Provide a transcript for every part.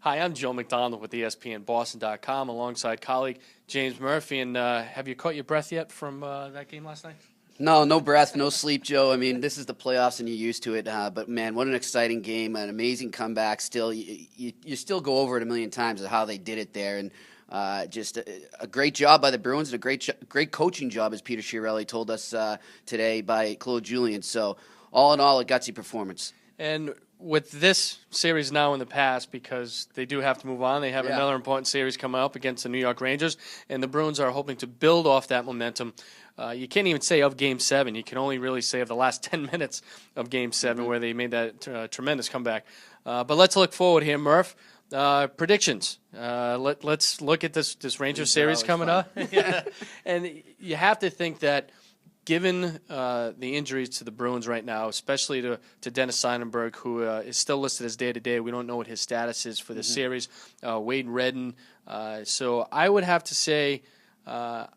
Hi, I'm Joe McDonald with ESPNBoston.com alongside colleague James Murphy. And have you caught your breath yet from that game last night? No breath, no sleep, Joe. I mean, this is the playoffs and you're used to it. But, man, what an exciting game, an amazing comeback. Still, you still go over it a million times of how they did it there. And just a great job by the Bruins and a great coaching job, as Peter Chiarelli told us today, by Claude Julien. So, all in all, a gutsy performance. And with this series now in the past, because they do have to move on, they have another important series coming up against the New York Rangers, and the Bruins are hoping to build off that momentum. You can't even say of Game 7. You can only really say of the last 10 minutes of Game 7 where they made that tremendous comeback. But let's look forward here, Murph. Predictions. Let's look at this Rangers series coming up. And you have to think that given the injuries to the Bruins right now, especially to Dennis Seidenberg, who is still listed as day-to-day, we don't know what his status is for this series. Wade Redden. So I would have to say I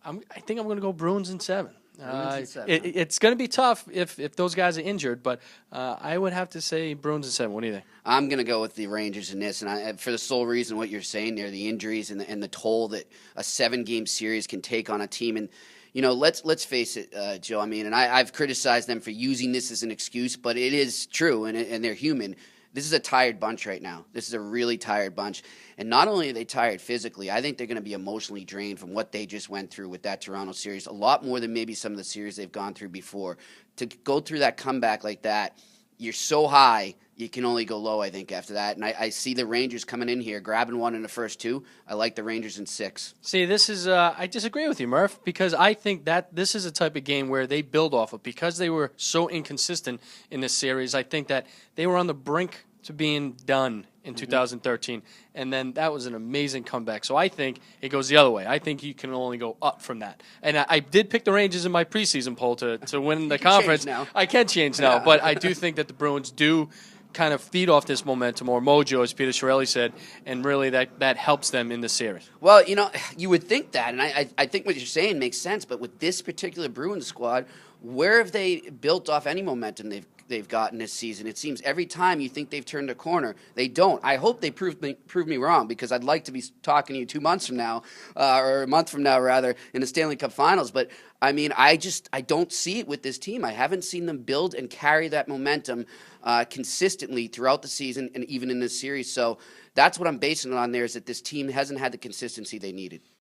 think I'm going to go Bruins in 7. It's going to be tough if those guys are injured, but I would have to say Bruins in 7. What do you think? I'm going to go with the Rangers in this, and for the sole reason what you're saying there, the injuries and the toll that a 7-game series can take on a team. And you know, let's face it, Joe. I mean, and I've criticized them for using this as an excuse, but it is true, and they're human. This is a tired bunch right now. This is a really tired bunch. And not only are they tired physically, I think they're going to be emotionally drained from what they just went through with that Toronto series, a lot more than maybe some of the series they've gone through before. To go through that comeback like that, you're so high, you can only go low, I think, after that. And I see the Rangers coming in here, grabbing one in the first 2. I like the Rangers in 6. See, this is I disagree with you, Murph, because I think that this is a type of game where they build off of. Because they were so inconsistent in this series, I think that they were on the brink to being done in 2013, and then that was an amazing comeback. So I think it goes the other way. I think you can only go up from that. And I did pick the Rangers in my preseason poll to win the conference. I can change now, but I do think that the Bruins do kind of feed off this momentum or mojo, as Peter Chiarelli said, and really that helps them in the series. Well, you know, you would think that, and I think what you're saying makes sense, but with this particular Bruins squad, where have they built off any momentum they've gotten this season? It seems every time you think they've turned a corner, they don't. I hope they prove me wrong, because I'd like to be talking to you 2 months from now, or a month from now, rather, in the Stanley Cup Finals. But, I mean, I don't see it with this team. I haven't seen them build and carry that momentum consistently throughout the season and even in this series. So that's what I'm basing it on there, is that this team hasn't had the consistency they needed.